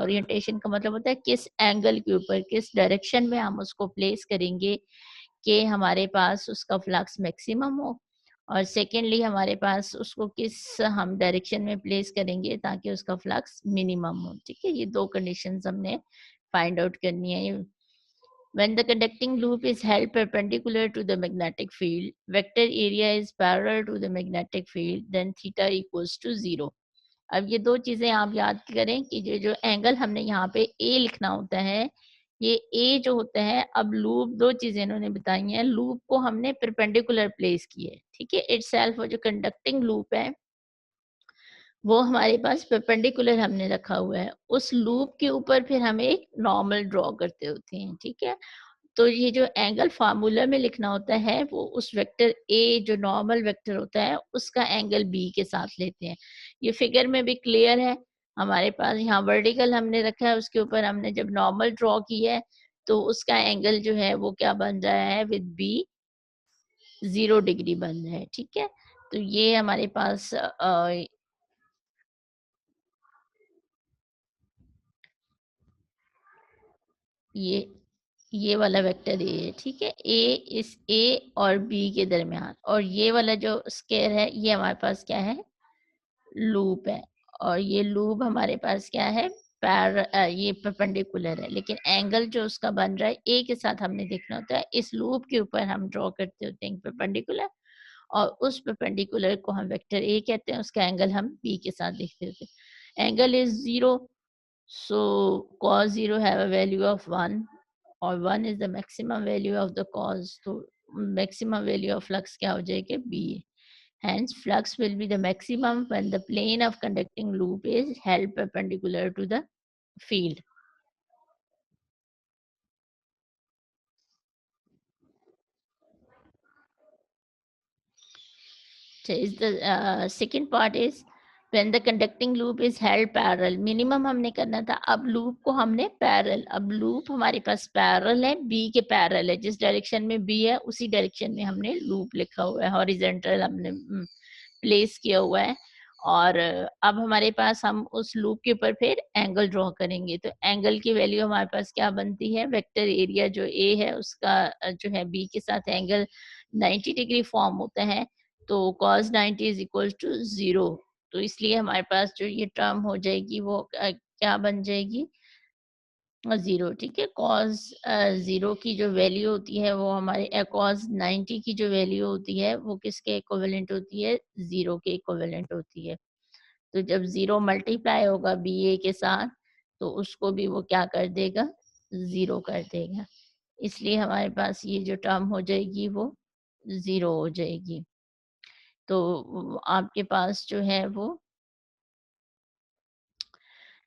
Orientation का मतलब होता है किस एंगल के ऊपर, किस डायरेक्शन में हम उसको प्लेस करेंगे कि हमारे पास उसका फ्लक्स मैक्सिमम हो, और सेकेंडली हमारे पास उसको किस हम डायरेक्शन में प्लेस करेंगे ताकि उसका फ्लक्स मिनिमम हो। ठीक है, ये दो कंडीशंस हमने फाइंड आउट करनी है। When the conducting loop is held perpendicular to the magnetic field, vector area is parallel to the magnetic field, then theta equals to 0. अब ये दो चीजें आप याद करें कि जो एंगल हमने यहाँ पे ए लिखना होता है, ये ए जो होता है, अब लूप दो चीजें इन्होंने बताई हैं, लूप को हमने परपेंडिकुलर प्लेस किया है। ठीक है, इटसेल्फ वो जो कंडक्टिंग लूप है वो हमारे पास परपेंडिकुलर हमने रखा हुआ है, उस लूप के ऊपर फिर हम एक नॉर्मल ड्रॉ करते होते हैं। ठीक है, तो ये जो एंगल फार्मूला में लिखना होता है वो उस वेक्टर ए जो नॉर्मल वेक्टर होता है उसका एंगल बी के साथ लेते हैं। ये फिगर में भी क्लियर है, हमारे पास यहाँ वर्टिकल हमने रखा है, उसके ऊपर हमने जब नॉर्मल ड्रॉ किया है तो उसका एंगल जो है वो क्या बन रहा है, विद बी 0 डिग्री बन रहा है। ठीक है, तो ये हमारे पास ये वाला वेक्टर ए है। ठीक है, ए इस ए और बी के दरमियान, और ये वाला जो स्क्वायर है ये हमारे पास क्या है, लूप है, और ये लूप हमारे पास क्या है, ये परपेंडिकुलर है, लेकिन एंगल जो उसका बन रहा है ए के साथ हमने देखना होता है, इस लूप के ऊपर हम ड्रॉ करते होते हैं परपेंडिकुलर, और उस परपेंडिकुलर को हम वेक्टर ए कहते हैं, उसका एंगल हम बी के साथ देखते होते हैं। Angle is 0, so cos 0 have a value of 1, or 1 is the maximum value of the cos, तो maximum value of flux क्या हो जाएगा, b। Hence flux will be the maximum when the plane of conducting loop is held perpendicular to the field. So is the second part is when the conducting loop is held parallel, minimum हमने करना था, अब loop को हमने parallel, अब loop हमारे पास parallel है, b के parallel है, जिस डायरेक्शन में b है उसी डायरेक्शन में हमने loop लिखा हुआ है, horizontal हमने प्लेस किया हुआ है, और अब हमारे पास हम उस लूप के ऊपर फिर एंगल ड्रॉ करेंगे, तो एंगल की वैल्यू हमारे पास क्या बनती है, वेक्टर एरिया जो ए है उसका जो है बी के साथ एंगल 90 डिग्री फॉर्म होता है, तो cos 90 इज इक्वल टू 0, तो इसलिए हमारे पास जो ये टर्म हो जाएगी वो क्या बन जाएगी, 0। ठीक है, cos 0 की जो वैल्यू होती है वो हमारे cos 90 की जो वैल्यू होती है वो किसके इक्विवेलेंट होती है, 0 के इक्विवेलेंट होती है। तो जब 0 मल्टीप्लाई होगा बी ए के साथ तो उसको भी वो क्या कर देगा, 0 कर देगा, इसलिए हमारे पास ये जो टर्म हो जाएगी वो 0 हो जाएगी। तो आपके पास जो है वो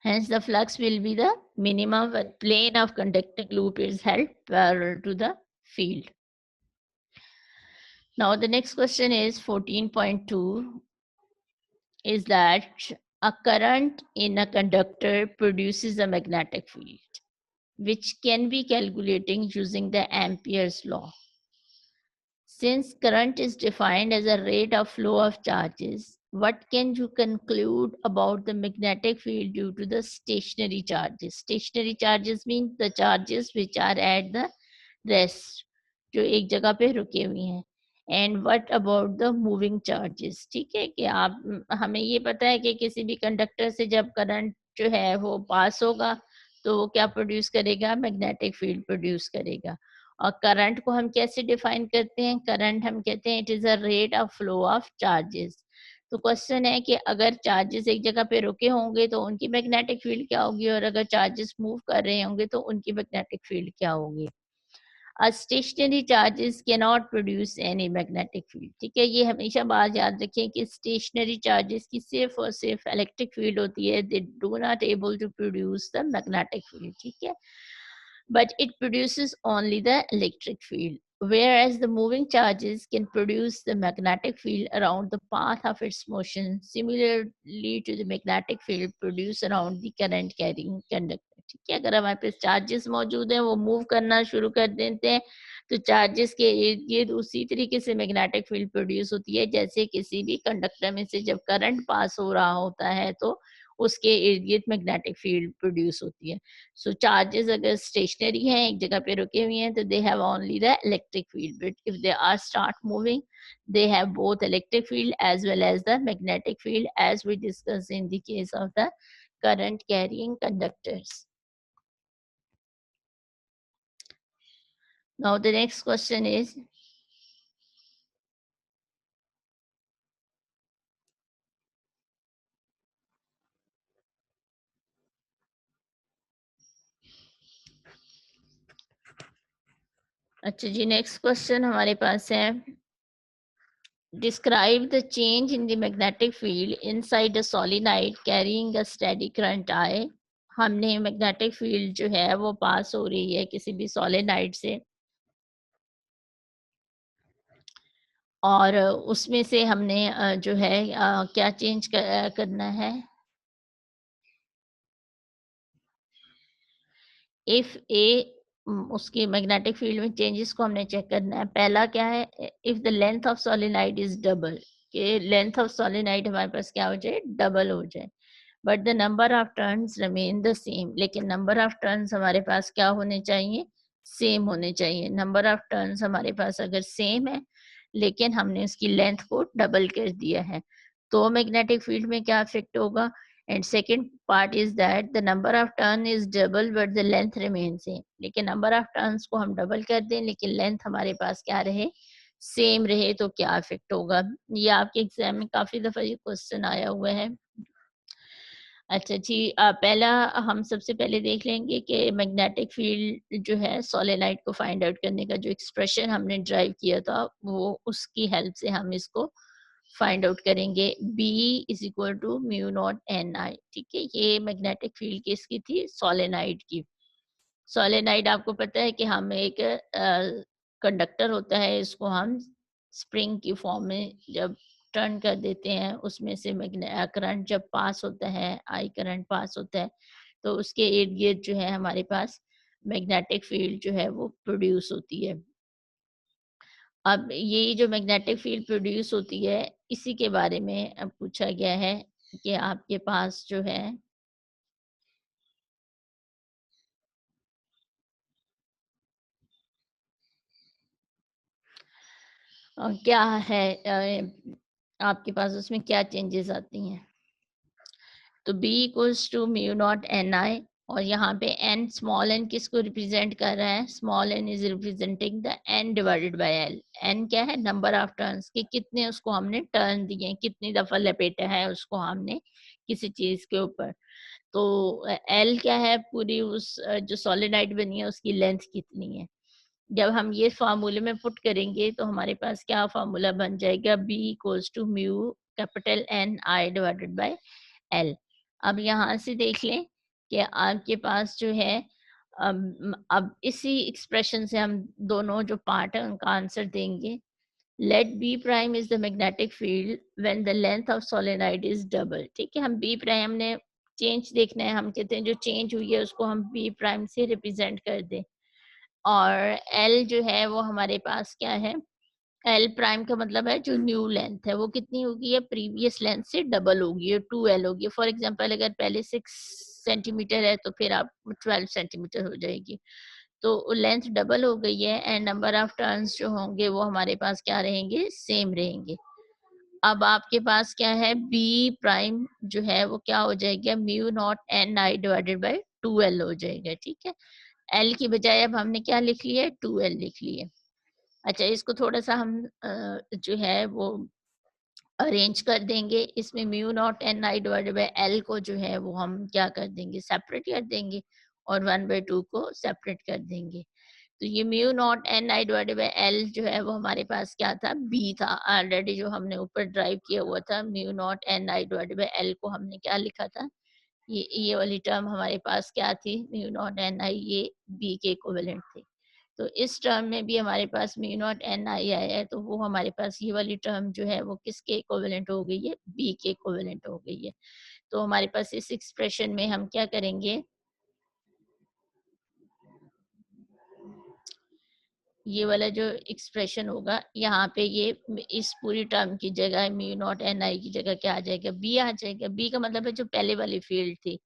hence the flux will be the minimum when plane of conducting loop is held parallel to the field. Now the next question is 14.2 is that a current in a conductor produces a magnetic field which can be calculated using the Ampere's law. Since current is defined as a rate of flow of charges, what can you conclude about the magnetic field due to the stationary charges? Stationary charges mean the charges which are at the rest, जो एक जगह पे रुके हुए हैं। And what about the moving charges? ठीक है, कि आप हमें ये पता है कि किसी भी कंडक्टर से जब करंट जो है वो पास होगा तो वो क्या प्रोड्यूस करेगा, मैग्नेटिक फील्ड प्रोड्यूस करेगा। और करंट को हम कैसे डिफाइन करते हैं, करंट हम कहते हैं it is a rate of flow of charges. तो क्वेश्चन है कि अगर चार्जेस एक जगह पे रुके होंगे तो उनकी मैग्नेटिक फील्ड क्या होगी, और अगर चार्जेस मूव कर रहे होंगे तो उनकी मैग्नेटिक फील्ड क्या होगी। Stationary charges can not produce any magnetic field. ठीक है, ये हमेशा बात याद रखें कि स्टेशनरी चार्जेस की सिर्फ और सिर्फ इलेक्ट्रिक फील्ड होती है, they do not able to produce the magnetic field. ठीक है, but it produces only the electric field, whereas the moving charges can produce the magnetic field around the path of its motion, similarly to the magnetic field produced around the current carrying conductor। ठीक है, अगर हमारे पास charges मौजूद हैं वो move करना शुरू कर देते हैं तो चार्जेस के इर्द गिर्द उसी तरीके से मैग्नेटिक फील्ड प्रोड्यूस होती है जैसे किसी भी कंडक्टर में से जब करंट पास हो रहा होता है तो उसके इर्द गिर्द मैग्नेटिक फील्ड प्रोड्यूस होती है. सो चार्जेस अगर स्टेशनरी हैं, एक जगह पे रुके हुए हैं, तो they have only the electric field, but if they are start moving, they have both electric field as well as the magnetic field, as we discussed in the case of the current carrying conductors. Now the next question is, अच्छा जी, next question हमारे पास है, describe the change in the magnetic field inside a solenoid carrying a steady current I. हमने magnetic field जो है वो पास हो रही है किसी भी सोलेनाइड से, और उसमें से हमने जो है क्या चेंज करना है. इफ ए उसकी मैग्नेटिक फील्ड में चेंजेस को हमने चेक करना है. पहला क्या है, if the length of solenoid is double, कि लेंथ ऑफ सोलेनाइड हमारे पास क्या हो जाए, डबल हो जाए, but the number of turns remain the same. लेकिन नंबर ऑफ टर्न्स हमारे पास क्या होने चाहिए, सेम होने चाहिए. नंबर ऑफ टर्न्स हमारे पास अगर सेम है लेकिन हमने उसकी लेंथ को डबल कर दिया है, तो मैग्नेटिक फील्ड में क्या इफेक्ट होगा. And second part is that the number of turn is double but the length remains same. लेकिन number of turns को हम डबल कर दें लेकिन लेंथ हमारे पास क्या रहे, सेम रहे, तो क्या इफेक्ट होगा. ये आपके एग्जाम में काफी दफा ये क्वेश्चन आया हुआ है. अच्छा जी, पहला हम सबसे पहले देख लेंगे कि मैग्नेटिक फील्ड जो है सोलेनाइड को फाइंड आउट करने का जो एक्सप्रेशन हमने ड्राइव किया था, वो उसकी हेल्प से हम इसको फाइंड आउट करेंगे. B is equal to mu naught n i. ठीक है, ये मैग्नेटिक फील्ड किसकी थी, सोलेनाइड की. सोलेनाइड आपको पता है कि हम एक कंडक्टर होता है, इसको हम स्प्रिंग की फॉर्म में जब टर्न कर देते हैं, उसमें से करंट जब पास होता है, आई करंट पास होता है, तो उसके इर्द गिर्द जो है हमारे पास मैग्नेटिक फील्ड जो है वो प्रोड्यूस होती है. अब ये जो मैग्नेटिक फील्ड प्रोड्यूस होती है, इसी के बारे में अब पूछा गया है कि आपके पास जो है क्या है, आपके पास उसमें क्या चेंजेस आती हैं. तो B equals to mu naught n i, और यहाँ पे n, स्मॉल n किसको रिप्रेजेंट कर रहा है, small n is representing the n divided by l. n क्या है, नंबर ऑफ टर्न्स, कि कितने उसको हमने टर्न दिए, कितनी दफा लपेटा है उसको हमने किसी चीज के ऊपर. तो l क्या है, पूरी उस जो सोलेनाइड बनी है उसकी लेंथ कितनी है. जब हम ये फार्मूले में पुट करेंगे तो हमारे पास क्या फार्मूला बन जाएगा, B equals to mu capital N I divided by L. अब यहाँ से देख लें कि आपके पास जो है, अब इसी एक्सप्रेशन से हम दोनों जो पार्ट है उनका आंसर देंगे. Let B prime is the magnetic field when the length of solenoid is double. ठीक है, हम B प्राइम ने चेंज देखना है, हम कहते हैं जो चेंज हुई है उसको हम B प्राइम से रिप्रेजेंट कर दें. और L जो है वो हमारे पास क्या है, एल प्राइम का मतलब है जो न्यू लेंथ है वो कितनी होगी, है प्रीवियस लेंथ से डबल होगी, 2L होगी. फॉर एग्जांपल अगर पहले 6 सेंटीमीटर है तो फिर आप 12 सेंटीमीटर हो जाएगी, तो लेंथ डबल हो गई है, एंड नंबर ऑफ टर्न्स जो होंगे वो हमारे पास क्या रहेंगे, सेम रहेंगे. अब आपके पास क्या है, बी प्राइम जो है वो क्या हो जाएगा, mu naught n I divided by 2L हो जाएगा. ठीक है, एल की बजाय अब हमने क्या लिख लिया है, 2L लिख लिया. अच्छा, इसको थोड़ा-सा हम जो है वो अरेंज कर देंगे. इसमें mu naught n I divided by L को जो है वो हम क्या कर देंगे, सेपरेट कर देंगे, और 1/2 को सेपरेट कर देंगे. तो ये mu naught n I divided by L जो है वो हमारे पास क्या था, बी था ऑलरेडी, जो हमने ऊपर ड्राइव किया हुआ था. Mu naught n I divided by L को हमने क्या लिखा था, ये वाली टर्म हमारे पास क्या थी, म्यू नॉट एन आई, ये बी के इक्विवेलेंट थी. तो इस टर्म में भी हमारे पास म्यू नॉट एन आई आया है, तो वो हमारे पास ये वाली टर्म जो है वो किसके इक्विवेलेंट हो गई है, बी के इक्विवेलेंट हो गई है. तो हमारे पास इस एक्सप्रेशन में हम क्या करेंगे, ये वाला जो एक्सप्रेशन होगा यहाँ पे, ये इस पूरी टर्म की जगह म्यू नॉट एन आई की जगह क्या आ जाएगा, बी आ जाएगा। बी का मतलब है जो पहले वाली फील्ड थी।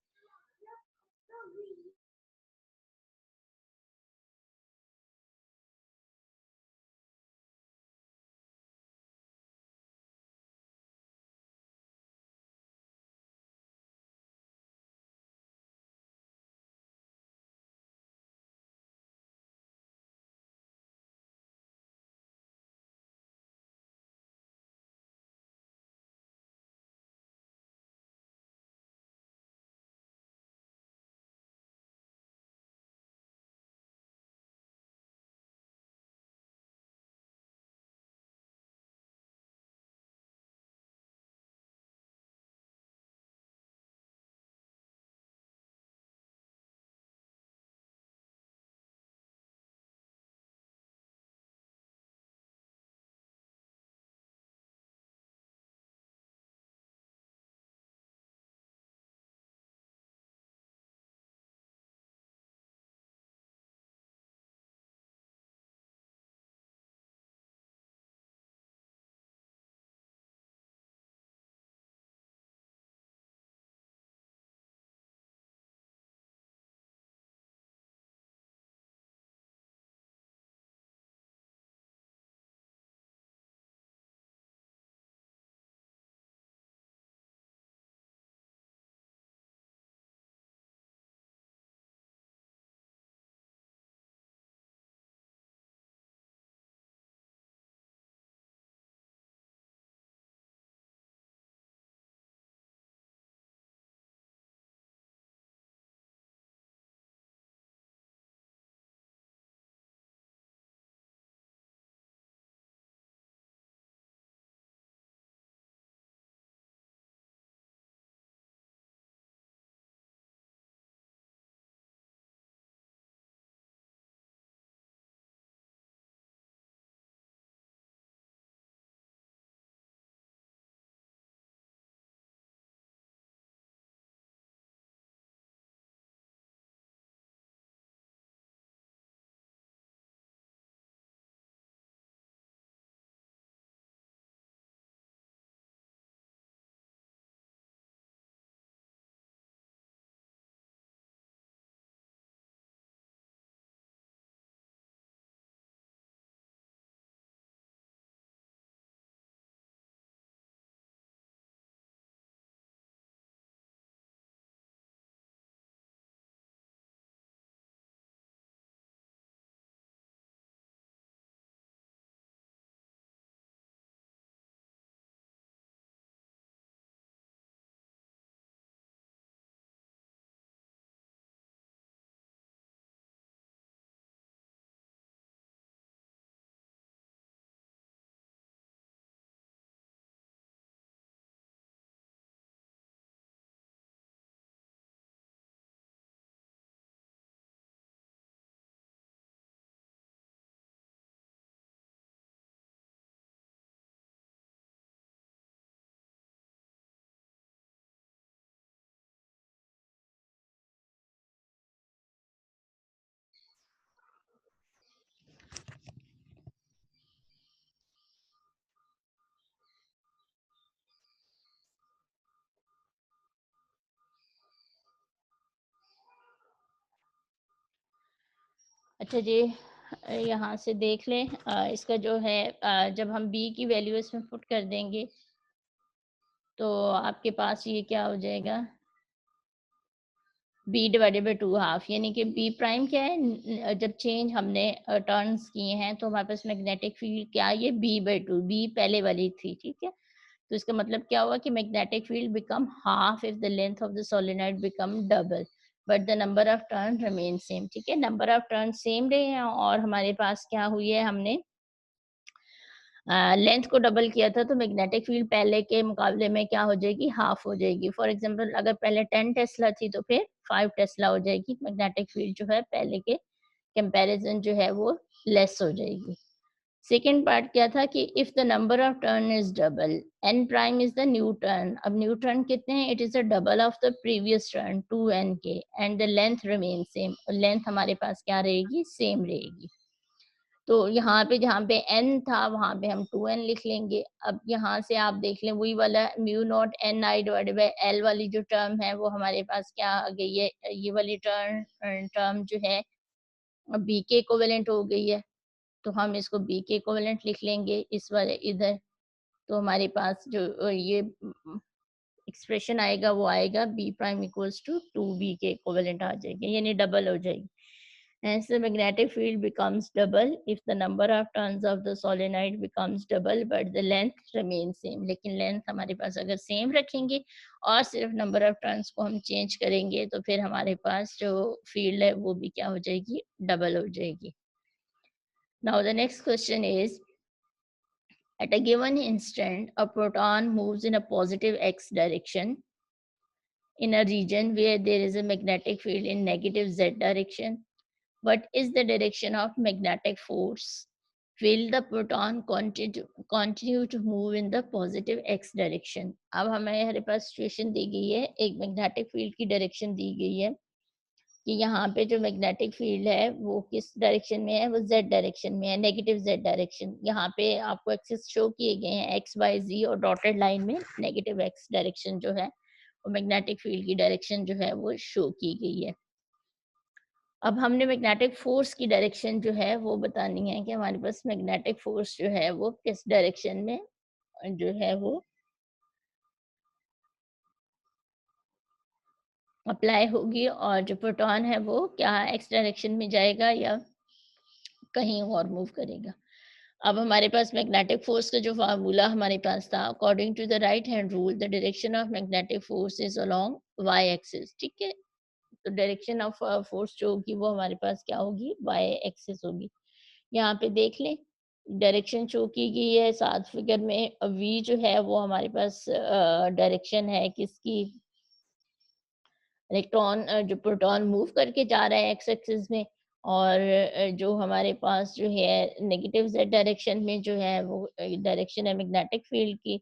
अच्छा जी, यहाँ से देख लें, इसका जो है जब हम बी की वैल्यू इसमें पुट कर देंगे तो आपके पास ये क्या हो जाएगा, B divided by two half, यानी कि बी प्राइम क्या है, जब चेंज हमने टर्न्स किए हैं तो हमारे पास मैग्नेटिक फील्ड क्या है, ये बी बाई टू, बी पहले वाली थी, ठीक है। तो इसका मतलब क्या हुआ कि magnetic field become half if the length of the solenoid become double but the number of turn remain same, ठीक है। नंबर ऑफ टर्न सेम रहे हैं और हमारे पास क्या हुई है, हमने लेंथ को डबल किया था, तो मैग्नेटिक फील्ड पहले के मुकाबले में क्या हो जाएगी, हाफ हो जाएगी। फॉर एग्जांपल अगर पहले 10 टेस्ला थी तो फिर 5 टेस्ला हो जाएगी, मैग्नेटिक फील्ड जो है पहले के कंपैरिजन जो है वो लेस हो जाएगी। सेकेंड पार्ट क्या था कि if the number of turn is double, N prime is the new turn, अब न्यू टर्न कितने हैं, it is the double of the previous turn 2n के, and the length remain same, length हमारे पास क्या रहेगी, सेम रहेगी। तो यहाँ पे जहाँ पे n था वहाँ पे हम 2n लिख लेंगे। अब यहाँ से आप देख लें वही वाला mu naught n I divided by L वाली जो टर्म है वो हमारे पास क्या आ गई है, ये वाली टर्म जो है b के इक्विवेलेंट हो गई है। तो हम इसको b के इक्विवेलेंट लिख लेंगे इस वाले इधर। तो हमारे पास जो ये एक्सप्रेशन आएगा वो आएगा b prime equals to 2b के इक्विवेलेंट आ जाएगी, यानी डबल हो जाएगी। Hence, the magnetic field becomes double if the number of turns of the solenoid becomes double, but the length remains same. लेकिन length हमारे पास अगर same रखेंगे और सिर्फ number of turns को हम change करेंगे तो फिर हमारे पास जो field है वो भी क्या हो जाएगी, double हो जाएगी. Now the next question is, at a given instant, a proton moves in a positive x direction in a region where there is a magnetic field in negative z direction. What is the direction of magnetic force? Will the proton continue to move in the positive x direction? अब हमारे पास situation दी गई है, एक magnetic field की direction दी गई है कि यहाँ पे जो मैग्नेटिक फील्ड है वो किस डायरेक्शन में है, वो z डायरेक्शन में है, नेगेटिव z डायरेक्शन। यहाँ पे आपको एक्सिस शो किए गए हैं x, y, z और डॉटेड लाइन में नेगेटिव x डायरेक्शन जो है वो मैग्नेटिक फील्ड की डायरेक्शन जो है वो शो की गई है। अब हमने मैग्नेटिक फोर्स की डायरेक्शन जो है वो बतानी है कि हमारे पास मैग्नेटिक फोर्स जो है वो किस डायरेक्शन में जो है वो अप्लाई होगी और जो प्रोटॉन है वो क्या एक्स डायरेक्शन में जाएगा या कहीं और मूव करेगा। अब हमारे पास मैग्नेटिक फोर्स का जो फार्मूला हमारे पास था, according to the right hand rule the direction of magnetic force is along Y axis. ठीक है, तो डायरेक्शन ऑफ फोर्स जो होगी वो हमारे पास क्या होगी, वाई एक्सिस होगी। यहाँ पे देख लें डायरेक्शन शो की गई है सात फिगर में। वी जो है वो हमारे पास डायरेक्शन है किसकी, इलेक्ट्रॉन जो प्रोटॉन मूव करके जा रहा है एक्स एक्सिस में, और जो हमारे पास जो है नेगेटिव जेड डायरेक्शन में जो है वो डायरेक्शन है मैग्नेटिक फील्ड की।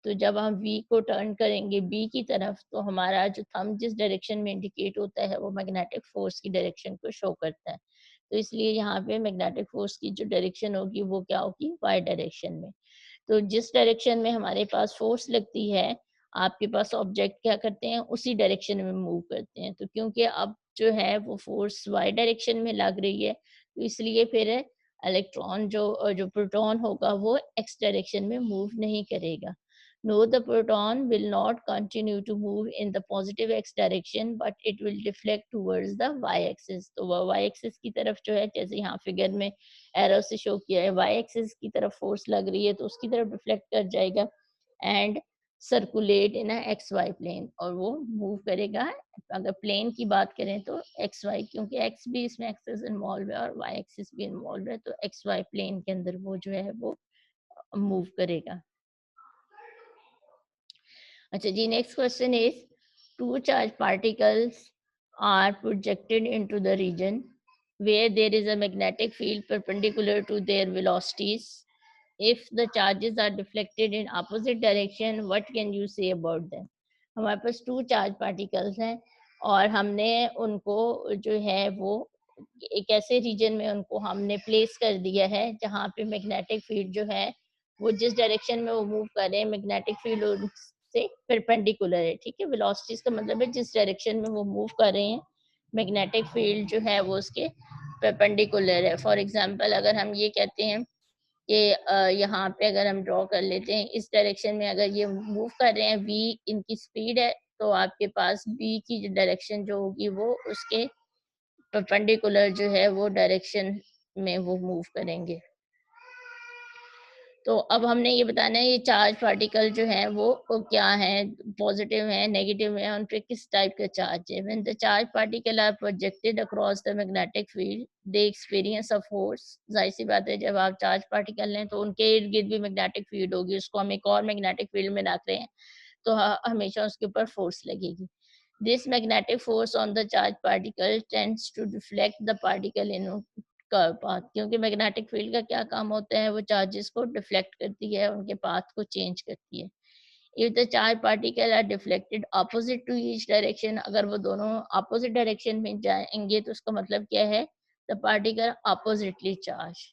तो जब हम वी को टर्न करेंगे बी की तरफ तो हमारा जो थंब जिस डायरेक्शन में इंडिकेट होता है वो मैग्नेटिक फोर्स की डायरेक्शन को शो करता है। तो इसलिए यहाँ पे मैग्नेटिक फोर्स की जो डायरेक्शन होगी वो क्या होगी, वाई डायरेक्शन में। तो जिस डायरेक्शन में हमारे पास फोर्स लगती है, आपके पास ऑब्जेक्ट क्या करते हैं, उसी डायरेक्शन में मूव करते हैं। तो क्योंकि अब जो है वो फोर्स वाई डायरेक्शन में लग रही है, तो इसलिए फिर इलेक्ट्रॉन जो प्रोटॉन होगा वो एक्स डायरेक्शन में मूव नहीं करेगा। No, the proton will not continue to move in the positive x direction, but it will deflect towards the y-axis. तो वह y-axis की तरफ जो है, जैसे यहाँ फिगर में एरो से शो किया है, y-axis की तरफ फोर्स लग रही है तो उसकी तरफ डिफ्लेक्ट कर जाएगा and circulate in X Y plane, और वो मूव करेगा। अगर प्लेन की बात करें तो एक्स वाई, क्योंकि एक्स भी इसमें एक्सिस इन्वॉल्व है और वाई एक्सिस भी इन्वॉल्व है, तो एक्स वाई प्लेन के अंदर वो जो है वो मूव करेगा। अच्छा जी, next question is, two charged particles are projected into the region where there is a magnetic field perpendicular to their velocities. If the charges are deflected in opposite direction, what can you say about them? हमारे पास to charge particles हैं और हमने उनको जो है वो एक ऐसे रीजन में उनको हमने प्लेस कर दिया है जहाँ पे मैग्नेटिक फील्ड जो है वो जिस डायरेक्शन में वो मूव कर रहे हैं मैग्नेटिक फील्ड से परपेंडिकुलर है। ठीक है, वेलोसिटीज का मतलब है जिस डायरेक्शन में वो मूव कर रहे हैं मैग्नेटिक फील्ड जो है वो उसके परपेंडिकुलर है। फॉर एग्जांपल अगर हम ये कहते हैं कि यहाँ पे अगर हम ड्रॉ कर लेते हैं इस डायरेक्शन में अगर ये मूव कर रहे हैं v इनकी स्पीड है, तो आपके पास b की जो डायरेक्शन जो होगी वो उसके परपेंडिकुलर जो है वो डायरेक्शन में वो मूव करेंगे। तो अब हमने ये बताना है ये चार्ज पार्टिकल जो है वो क्या है, पॉजिटिव है, नेगेटिव है, उन पे किस टाइप का चार्ज है। When the charge particle are projected across the magnetic field they experience a force. जाहिर सी बात है जब आप चार्ज पार्टिकल हैं तो उनके इर्द गिर्द भी मैग्नेटिक फील्ड होगी, उसको हम एक और मैग्नेटिक फील्ड में रख रहे हैं तो हमेशा उसके ऊपर फोर्स लगेगी। This magnetic force on the charge particle tends to deflect the particle in curve path, क्योंकि मैग्नेटिक फील्ड का क्या काम होता है, वो चार्जेस को डिफ्लेक्ट करती है, उनके पाथ को चेंज करती है। If the charge particle are deflected opposite to each direction, अगर वो दोनों ऑपोजिट डायरेक्शन में जाएंगे तो उसका मतलब क्या है, the particle oppositely charge.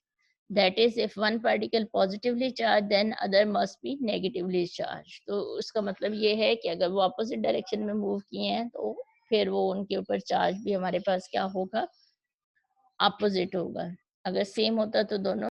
That is if one particle positively charge then other must be negatively charge. तो उसका मतलब ये है कि अगर वो अपोजिट डायरेक्शन में मूव किए हैं तो फिर वो उनके ऊपर चार्ज भी हमारे पास क्या होगा, अपोजिट होगा। अगर सेम होता तो दोनों